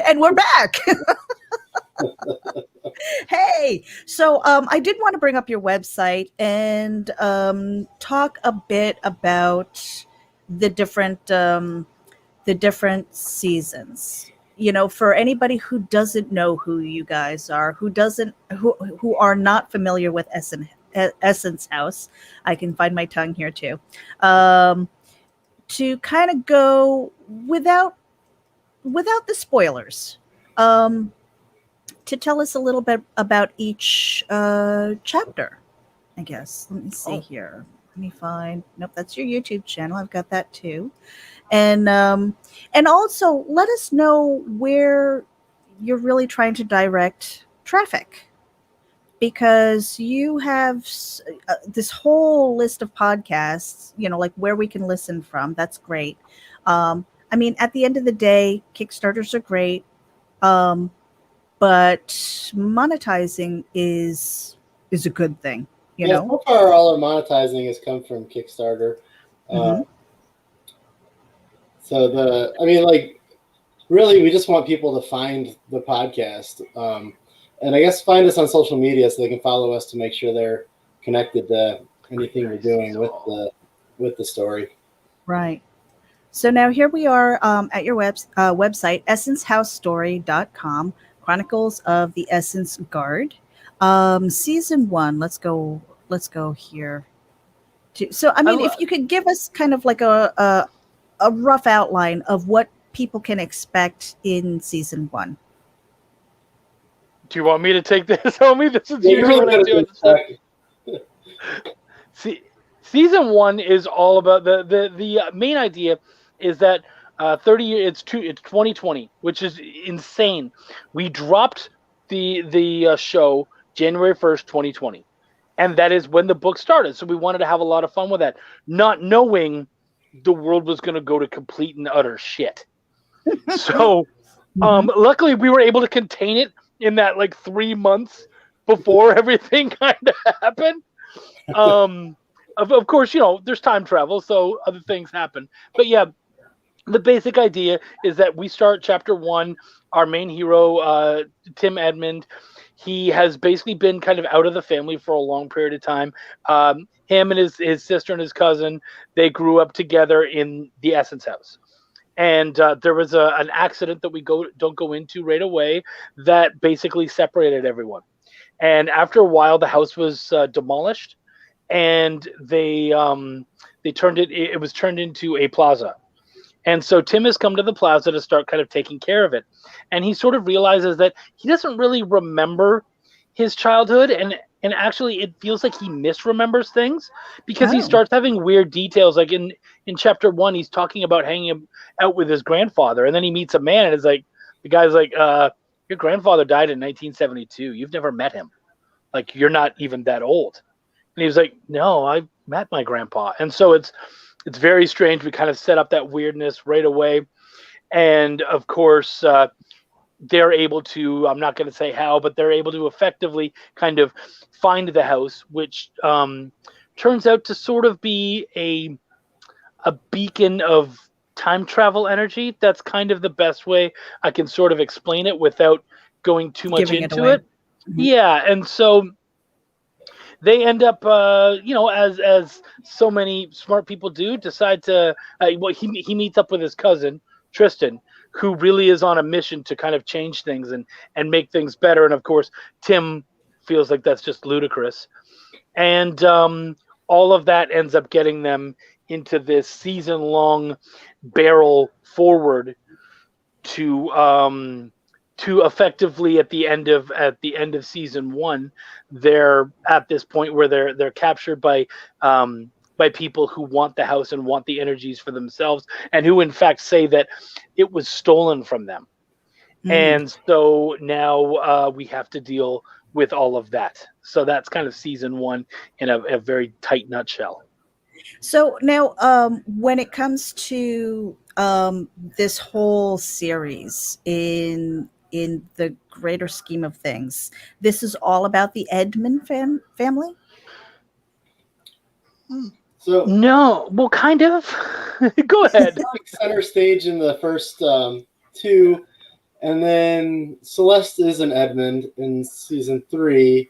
And we're back. Hey, so I did want to bring up your website and talk a bit about the different seasons. You know, for anybody who doesn't know who you guys are, who are not familiar with Essence House, I can find my tongue here too, to kind of go without the spoilers, to tell us a little bit about each chapter, I guess. Let me see here. Let me find. Nope, that's your YouTube channel. I've got that too. And also let us know where you're really trying to direct traffic, because you have this whole list of podcasts, you know, like where we can listen from. That's great. I mean, at the end of the day, Kickstarters are great, but monetizing is a good thing. You know, so far all our monetizing has come from Kickstarter. So really, we just want people to find the podcast, and I guess find us on social media so they can follow us to make sure they're connected to anything we're doing with the story. Right. So now here we are at your website, essencehousestory.com, Chronicles of the Essence Guard, season 1. Let's go here. So I mean, if you could give us kind of like a rough outline of what people can expect in season 1. Do you want me to take this, homie? This is usually what I do. See, season 1 is all about the main idea is that 30 years. It's 2020, which is insane. We dropped the show January 1st, 2020, and that is when the book started. So we wanted to have a lot of fun with that, not knowing the world was going to go to complete and utter shit. So luckily we were able to contain it in that like 3 months before everything kind of happened. Of course, you know, there's time travel, so other things happen. But yeah, the basic idea is that we start chapter 1. Our main hero, Tim Edmund, he has basically been kind of out of the family for a long period of time. Him and his sister and his cousin, they grew up together in the Essence House. And there was an accident that we don't go into right away that basically separated everyone. And after a while, the house was demolished, and they turned it was turned into a plaza. And so Tim has come to the plaza to start kind of taking care of it. And he sort of realizes that he doesn't really remember his childhood, and actually it feels like he misremembers things, because he starts having weird details. Like in chapter 1, he's talking about hanging out with his grandfather, and then he meets a man, and it's like, the guy's like, your grandfather died in 1972. You've never met him. Like, you're not even that old. And he was like, no, I met my grandpa. And so it's very strange. We kind of set up that weirdness right away. And of course, they're able to, I'm not going to say how, but they're able to effectively kind of find the house, which turns out to sort of be a beacon of time travel energy. That's kind of the best way I can sort of explain it without going too much into it. Mm-hmm. Yeah. And so they end up, as so many smart people do, decide to, he meets up with his cousin, Tristan, who really is on a mission to kind of change things and make things better. And of course, Tim feels like that's just ludicrous. And all of that ends up getting them into this season-long barrel forward to effectively at the end of season 1, they're at this point where they're captured by people who want the house and want the energies for themselves, and who in fact say that it was stolen from them. And so now we have to deal with all of that. So that's kind of season 1 in a very tight nutshell. So now, when it comes to this whole series in the greater scheme of things, this is all about the Edmund family? So no, well, kind of. Go ahead. like center stage in the first 2, and then Celeste is an Edmund in season 3,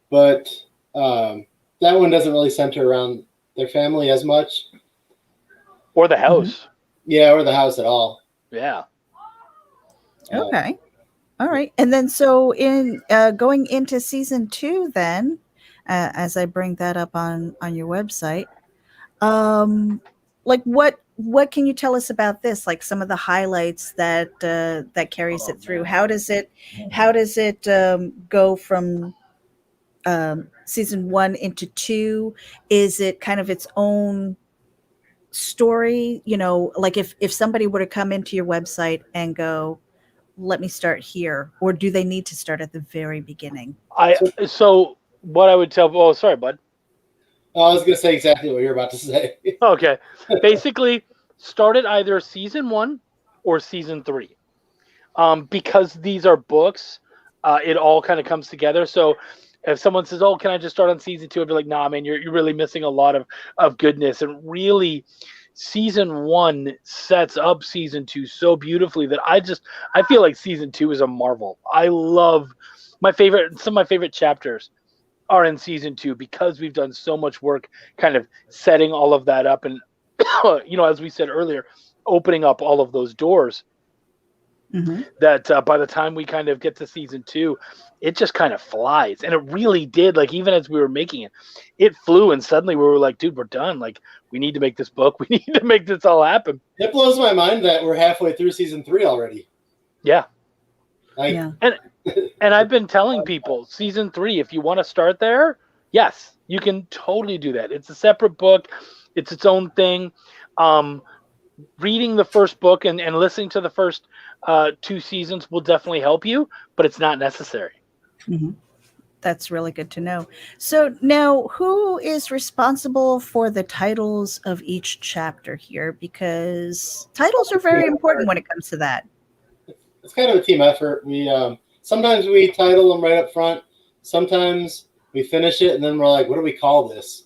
but that one doesn't really center around their family as much, Or the house. yeah, or the house at all. Yeah. Okay. All right. And then so in going into season 2 then, as I bring that up on your website, like what can you tell us about this? Like some of the highlights that carries it through. How does it go from season 1 into 2? Is it kind of its own story? You know, like if somebody were to come into your website and go, let me start here, or do they need to start at the very beginning? So what I would tell, oh, sorry, bud. I was going to say exactly what you're about to say. Okay. Basically, start at either season 1 or season 3. Because these are books, it all kind of comes together. So if someone says, oh, can I just start on season 2? I'd be like, nah, man, you're really missing a lot of goodness. And really, season 1 sets up season 2 so beautifully that I feel like season 2 is a marvel. I love some of my favorite chapters are in season 2 because we've done so much work kind of setting all of that up. And, as we said earlier, opening up all of those doors that by the time we kind of get to season 2, it just kind of flies. And it really did. Like, even as we were making it flew, and suddenly we were like, dude, we're done. Like, we need to make this book. We need to make this all happen. It blows my mind that we're halfway through season 3 already. Yeah. Yeah. And I've been telling people, season 3, if you want to start there, yes, you can totally do that. It's a separate book. It's its own thing. Reading the first book and listening to the first 2 seasons will definitely help you, but it's not necessary. That's really good to know. So now, who is responsible for the titles of each chapter here? Because titles are very important when it comes to that. It's kind of a team effort. We sometimes we title them right up front. Sometimes we finish it and then we're like, what do we call this?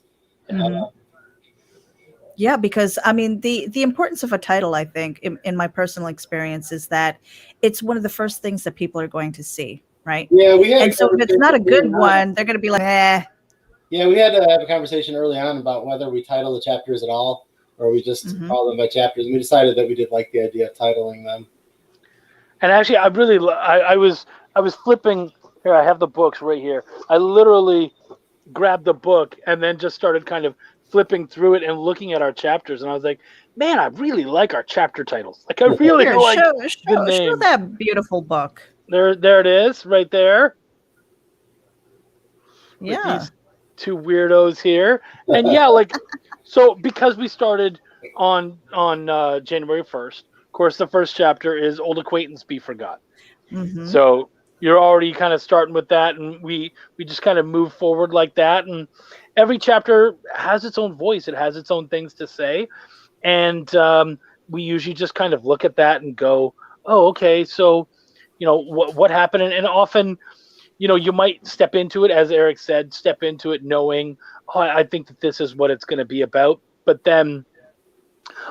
Yeah, because I mean, the importance of a title, I think, in my personal experience, is that it's one of the first things that people are going to see, right? Yeah, we had. And so if it's not a good one, they're going to be like, eh. Yeah, we had to have a conversation early on about whether we title the chapters at all or we just call them by chapters. And we decided that we did like the idea of titling them. And actually, I was flipping here. I have the books right here. I literally grabbed the book and then just started kind of flipping through it and looking at our chapters, and I was like, man, I really like our chapter titles. Like, I really like the names. Show that beautiful book. There it is, right there. Yeah. With these 2 weirdos here. And yeah, like, so because we started on January 1st, of course, the first chapter is Old Acquaintance Be Forgot. So you're already kind of starting with that, and we just kind of move forward like that. And every chapter has its own voice. It has its own things to say. And we usually just kind of look at that and go, oh, okay, so, what happened? And often, you might step into it, as Eric said, step into it knowing, oh, I think that this is what it's going to be about. But then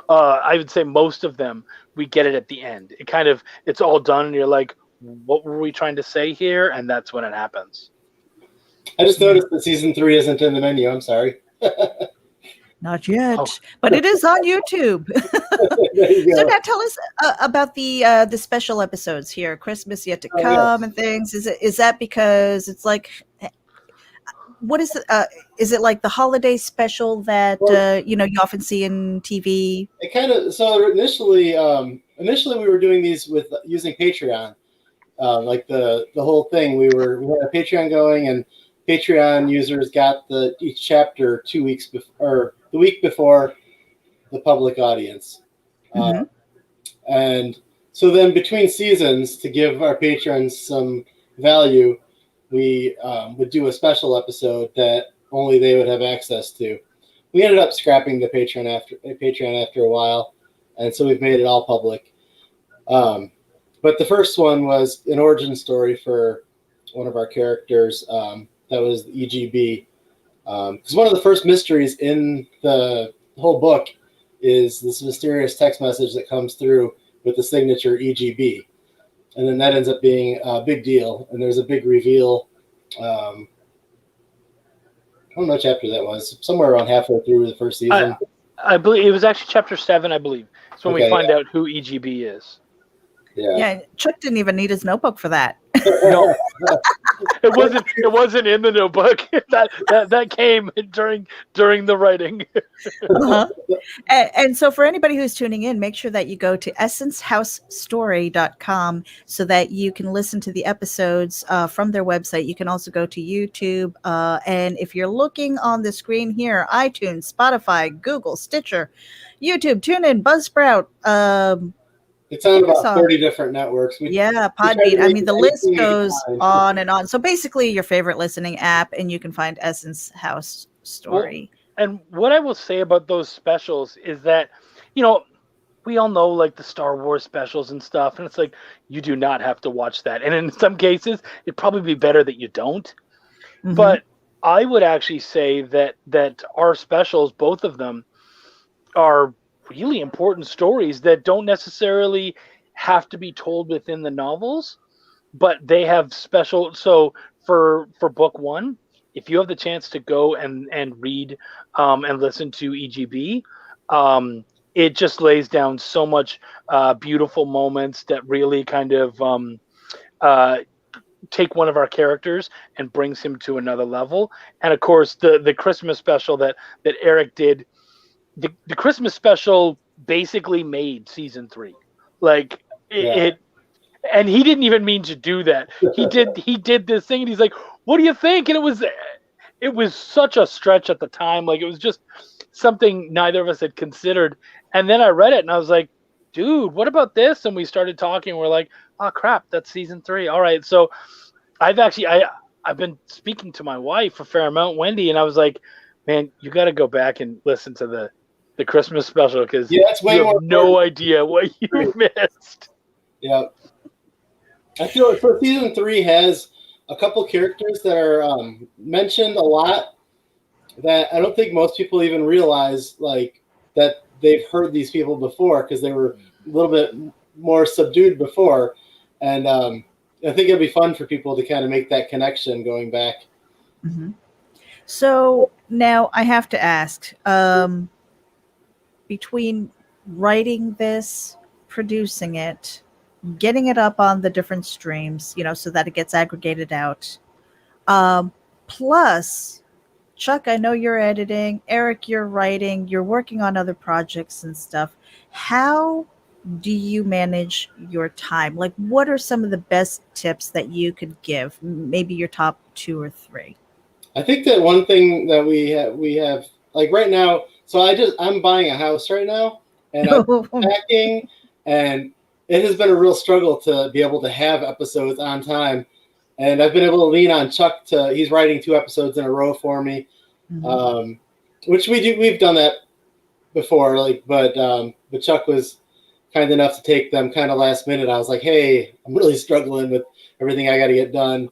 I would say most of them, we get it at the end. It's all done, and you're like, what were we trying to say here? And that's when it happens. I just noticed that season 3 isn't in the menu. I'm sorry. Not yet, but it is on YouTube. So now tell us about the special episodes here, Christmas Yet to Come and things. Is that because it's like, what is it like the holiday special that you often see in TV? It kind of, so initially we were doing these with using Patreon, like the whole thing. We had a Patreon going, and Patreon users got each chapter 2 weeks before, or the week before the public audience. Mm-hmm. And so then between seasons, to give our patrons some value, we would do a special episode that only they would have access to. We ended up scrapping the Patreon after a while, and so we've made it all public. But the first one was an origin story for one of our characters. That was EGB. Because one of the first mysteries in the whole book is this mysterious text message that comes through with the signature EGB. And then that ends up being a big deal. And there's a big reveal. I don't know what chapter that was. Somewhere around halfway through the first season. I believe it was actually chapter 7, I believe. It's when we find out who EGB is. Yeah, Chuck didn't even need his notebook for that. No, it wasn't in the notebook. That came during the writing. Uh-huh. And so for anybody who's tuning in, make sure that you go to essencehousestory.com so that you can listen to the episodes from their website. You can also go to YouTube. And if you're looking on the screen here, iTunes, Spotify, Google, Stitcher, YouTube, TuneIn, Buzzsprout, it's on about 30 different networks. Podbean. I mean, the list goes on and on. So basically, your favorite listening app, and you can find Essence House Story. Well, and what I will say about those specials is that, we all know like the Star Wars specials and stuff, and it's like you do not have to watch that. And in some cases, it'd probably be better that you don't. Mm-hmm. But I would actually say that our specials, both of them, are really important stories that don't necessarily have to be told within the novels, but they have special. So for book 1, if you have the chance to go and read and listen to EGB, it just lays down so much beautiful moments that really kind of take one of our characters and brings him to another level. And of course, the Christmas special that Eric did. The Christmas special basically made season 3. Like it, and he didn't even mean to do that. He did this thing, and he's like, "What do you think?" And it was such a stretch at the time. Like it was just something neither of us had considered. And then I read it, and I was like, "Dude, what about this?" And we started talking. We're like, "Oh crap, that's season 3." All right, so I've been speaking to my wife a fair amount, Wendy, and I was like, "Man, you got to go back and listen to the Christmas special because you have no idea what you missed." Yeah. I feel like so season 3 has a couple characters that are mentioned a lot that I don't think most people even realize like that they've heard these people before because they were a little bit more subdued before. And I think it'd be fun for people to kind of make that connection going back. Mm-hmm. So now I have to ask, between writing this, producing it, getting it up on the different streams, so that it gets aggregated out. Plus, Chuck, I know you're editing. Eric, you're writing. You're working on other projects and stuff. How do you manage your time? Like, what are some of the best tips that you could give? Maybe your top 2 or 3. I think that one thing that we have like right now. So I'm buying a house right now, and I'm packing, and it has been a real struggle to be able to have episodes on time. And I've been able to lean on Chuck he's writing 2 episodes in a row for me, which we've done that before. Like, but Chuck was kind enough to take them kind of last minute. I was like, hey, I'm really struggling with everything I got to get done.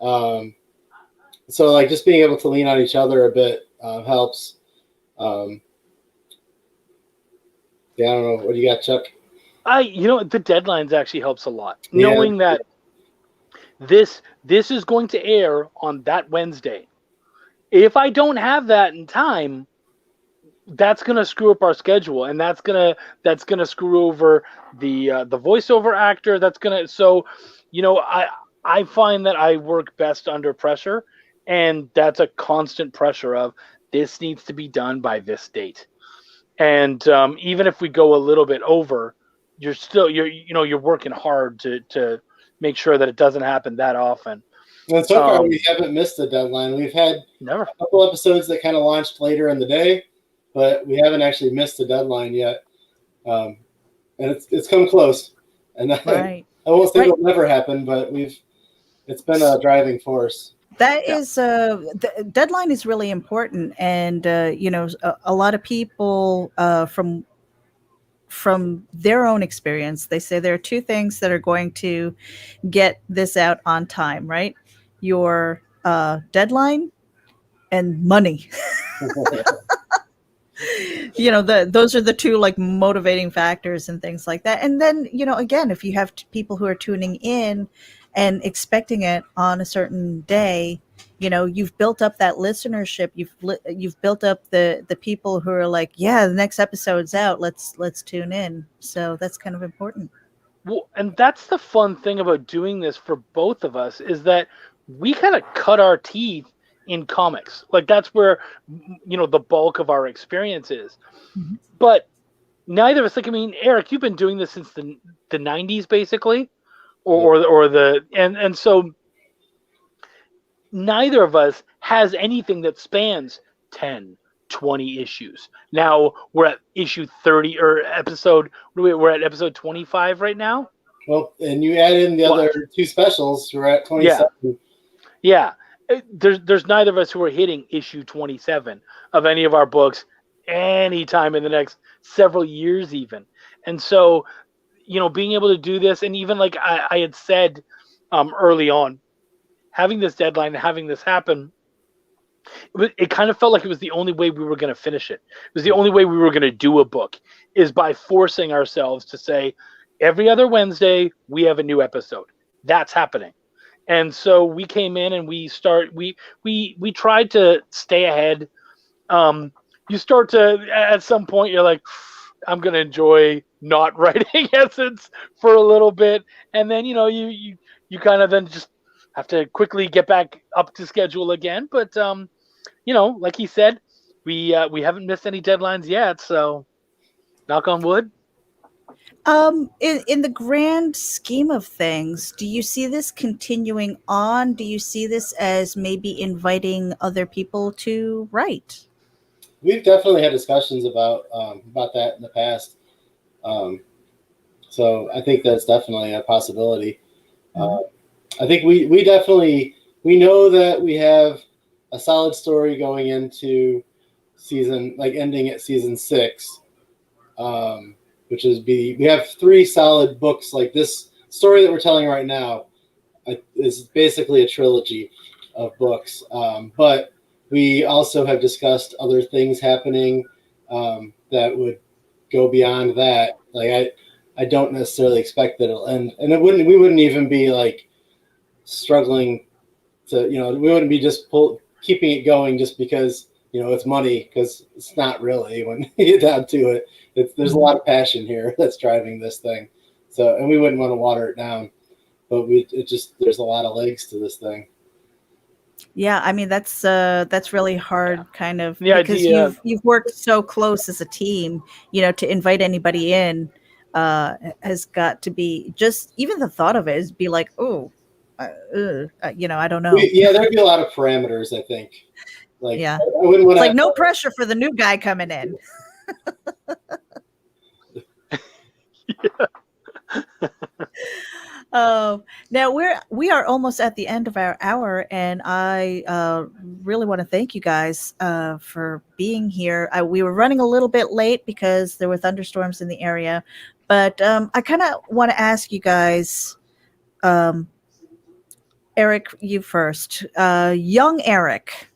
So like just being able to lean on each other a bit helps. I don't know. What do you got, Chuck? The deadlines actually helps a lot. Yeah. Knowing that this is going to air on that Wednesday. If I don't have that in time, that's gonna screw up our schedule, and that's gonna screw over the voiceover actor. I find that I work best under pressure, And that's a constant pressure of this needs to be done by this date. And even if we go a little bit over, you're working hard to make sure that it doesn't happen that often. And so far, we haven't missed the deadline. We've had never. a couple episodes that kind of launched later in the day, but we haven't actually missed the deadline yet. And it's come close. And Right. I won't say it'll never happen, but it's been a driving force. That is the deadline is really important, and a lot of people from their own experience, they say there are two things that are going to get this out on time, right? Your deadline and money. Those are the two like motivating factors and things like that. And then, again, if you have people who are tuning in and expecting it on a certain day, you've built up that listenership. You've built up the people who are like, yeah, the next episode's out. Let's tune in. So that's kind of important. Well, and that's the fun thing about doing this for both of us, is that we kind of cut our teeth in comics. Like that's where the bulk of our experience is. Mm-hmm. But neither of us, like, I mean, Eric, you've been doing this since the 90s basically, and so neither of us has anything that spans 10, 20 issues. Now we're at issue 30 or we're at episode 25 right now. Well, and you add in the other two specials, we're at 27. Yeah. There's neither of us who are hitting issue 27 of any of our books anytime in the next several years even. And so, being able to do this, and even like I had said early on, having this deadline, having this happen, it kind of felt like it was the only way we were going to finish it. It was the only way we were going to do a book, is by forcing ourselves to say, every other Wednesday, we have a new episode. That's happening. And so we came in and we tried to stay ahead. You start to, at some point, you're like, I'm going to enjoy not writing Essence for a little bit. And then, you kind of then just have to quickly get back up to schedule again. But, like he said, we haven't missed any deadlines yet. So knock on wood. In the grand scheme of things, do you see this continuing on? Do you see this as maybe inviting other people to write? We've definitely had discussions about that in the past. So I think that's definitely a possibility. I think we definitely know that we have a solid story going into ending at season 6. Which is we have 3 solid books. Like this story that we're telling right now is basically a trilogy of books. But we also have discussed other things happening that would go beyond that. Like I don't necessarily expect that it'll end, and we wouldn't even be like struggling to, we wouldn't be just keeping it going just because it's money, because it's not really when you get down to it. There's a lot of passion here that's driving this thing. So, and we wouldn't want to water it down, but there's a lot of legs to this thing. Yeah, I mean that's really hard, kind of, the because idea, you've worked so close as a team. To invite anybody in has got to be, just even the thought of it is be like, oh, I don't know. There'd be a lot of parameters, I think. Like, yeah, I wouldn't want to. Like no pressure for the new guy coming in. Now we are almost at the end of our hour, and I really want to thank you guys for being here. We were running a little bit late because there were thunderstorms in the area, but I kind of want to ask you guys, Eric, you first. Young Eric,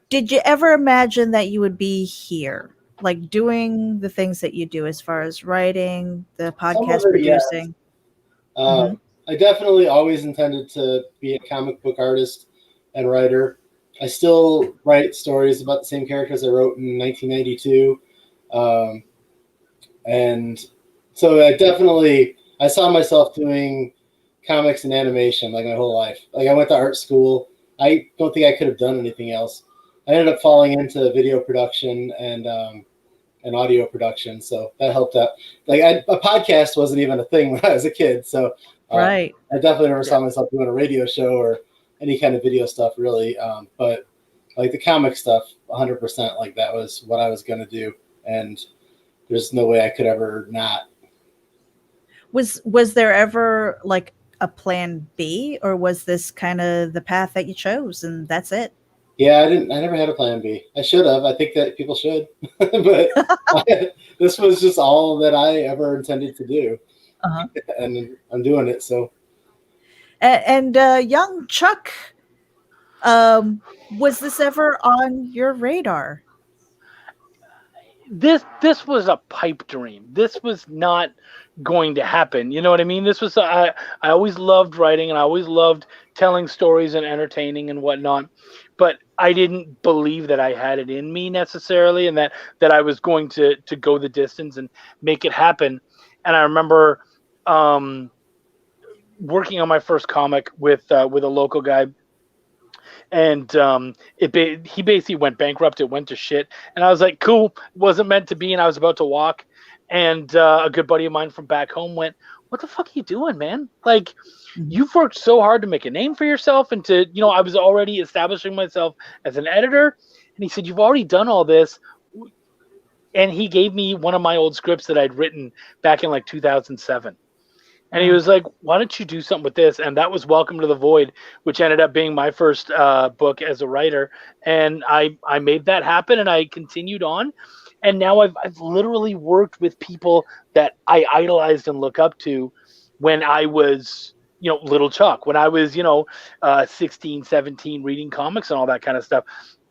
did you ever imagine that you would be here, like doing the things that you do as far as writing, the podcast producing? Yes. I definitely always intended to be a comic book artist and writer. I still write stories about the same characters I wrote in 1992. And so I saw myself doing comics and animation like my whole life. Like I went to art school. I don't think I could have done anything else. I ended up falling into video production and audio production, so that helped out. Like a podcast wasn't even a thing when I was a kid, so Right. I definitely never saw myself doing a radio show or any kind of video stuff really. But like the comic stuff, 100%, like that was what I was going to do, and there's no way I could ever not. Was there ever like a plan B, or was this kind of the path that you chose and that's it? Yeah, I never had a plan B. I should have. I think that people should, but this was just all that I ever intended to do, and I'm doing it. So, and young Chuck, was this ever on your radar? This was a pipe dream. This was not going to happen. You know what I mean? This was I always loved writing, and I always loved telling stories and entertaining and whatnot. But I didn't believe that I had it in me necessarily, and that I was going to go the distance and make it happen. And I remember working on my first comic with a local guy, and he basically went bankrupt. It went to shit, and I was like, cool, it wasn't meant to be. And I was about to walk, and a good buddy of mine from back home went, what the fuck are you doing, man? Like, you've worked so hard to make a name for yourself, and to, I was already establishing myself as an editor. And he said, you've already done all this. And he gave me one of my old scripts that I'd written back in like 2007. And he was like, why don't you do something with this? And that was Welcome to the Void, which ended up being my first book as a writer. And I made that happen, and I continued on. And now I've literally worked with people that I idolized and look up to when I was, little Chuck, when I was, 16, 17, reading comics and all that kind of stuff.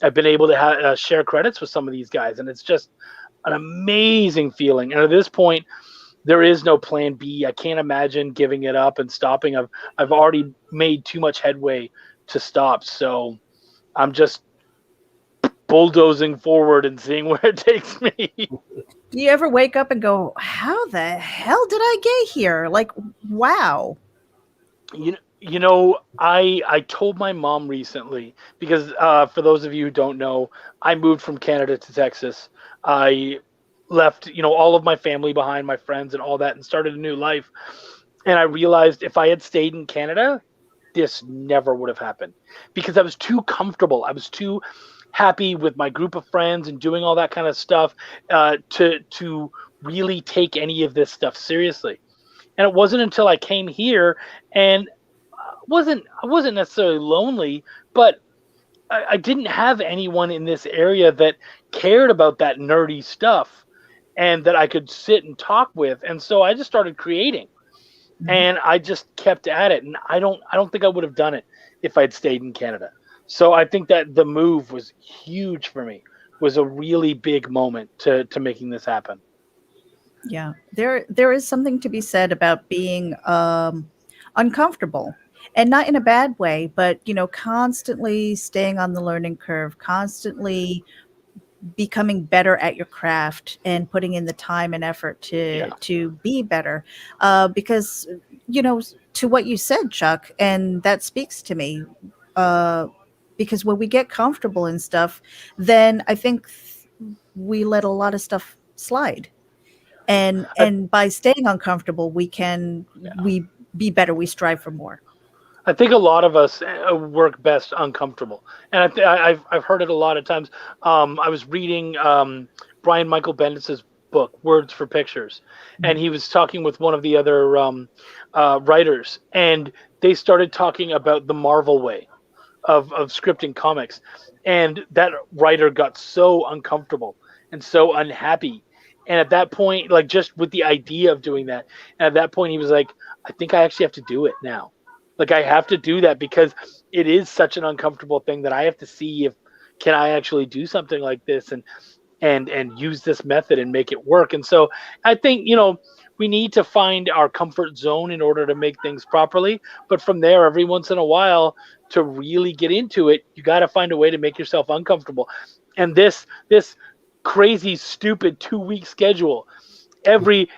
I've been able to share credits with some of these guys, and it's just an amazing feeling. And at this point, there is no plan B. I can't imagine giving it up and stopping. I've already made too much headway to stop. So I'm just bulldozing forward and seeing where it takes me. Do you ever wake up and go, how the hell did I get here? Like, wow. I told my mom recently, because for those of you who don't know, I moved from Canada to Texas. I left, all of my family behind, my friends and all that, and started a new life. And I realized if I had stayed in Canada, this never would have happened, because I was too comfortable. I was too happy with my group of friends and doing all that kind of stuff to really take any of this stuff seriously. And it wasn't until I came here, and I wasn't necessarily lonely, but I didn't have anyone in this area that cared about that nerdy stuff and that I could sit and talk with. And so I just started creating, and I just kept at it. And I don't think I would have done it if I'd stayed in Canada. So I think that the move was huge for me, was a really big moment to making this happen. Yeah, there is something to be said about being uncomfortable, and not in a bad way, but constantly staying on the learning curve, constantly becoming better at your craft, and putting in the time and effort to be better. Because to what you said, Chuck, and that speaks to me. Because when we get comfortable in stuff, then I think we let a lot of stuff slide. And by staying uncomfortable, we be better. We strive for more. I think a lot of us work best uncomfortable, and I've heard it a lot of times. I was reading Brian Michael Bendis' book, Words for Pictures, and he was talking with one of the other writers, and they started talking about the Marvel way of scripting comics, and that writer got so uncomfortable and so unhappy. And at that point, like, just with the idea of doing that, and at that point he was like, I think I actually have to do it now. Like, I have to do that because it is such an uncomfortable thing that I have to see if can I actually do something like this and use this method and make it work. And so I think, we need to find our comfort zone in order to make things properly. But from there, every once in a while, to really get into it, you got to find a way to make yourself uncomfortable. And this crazy, stupid 2-week schedule every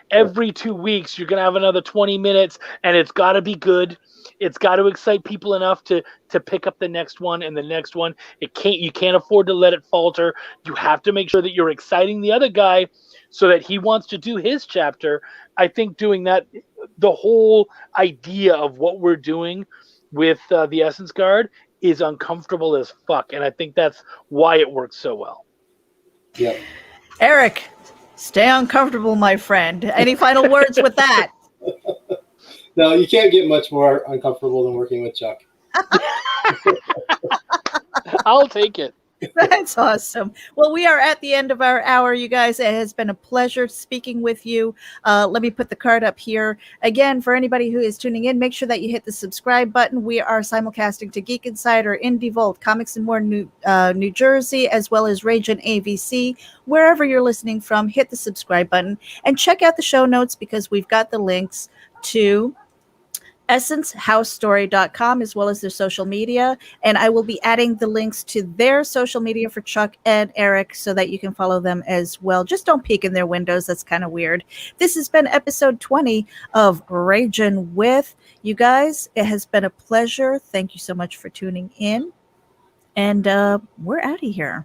2 weeks you're gonna have another 20 minutes, and it's got to be good. It's got to excite people enough to pick up the next one and the next one. You can't afford to let it falter. You have to make sure that you're exciting the other guy so that he wants to do his chapter. I think doing that, the whole idea of what we're doing with the Essence Guard is uncomfortable as fuck, and I think that's why it works so well. Yep. Eric, stay uncomfortable, my friend. Any final words with that? No, you can't get much more uncomfortable than working with Chuck. I'll take it. That's awesome. Well, we are at the end of our hour, you guys. It has been a pleasure speaking with you. Let me put the card up here. Again, for anybody who is tuning in, make sure that you hit the subscribe button. We are simulcasting to Geek Insider, Indie Vault, Comics and More New Jersey, as well as RAGIN AVC. Wherever you're listening from, hit the subscribe button and check out the show notes because we've got the links to essencehousestory.com as well as their social media, and I will be adding the links to their social media for Chuck and Eric so that you can follow them as well. Just don't peek in their windows. That's kind of weird. This has been episode 20 of Ragin' With. You guys, it has been a pleasure. Thank you so much for tuning in, and we're out of here.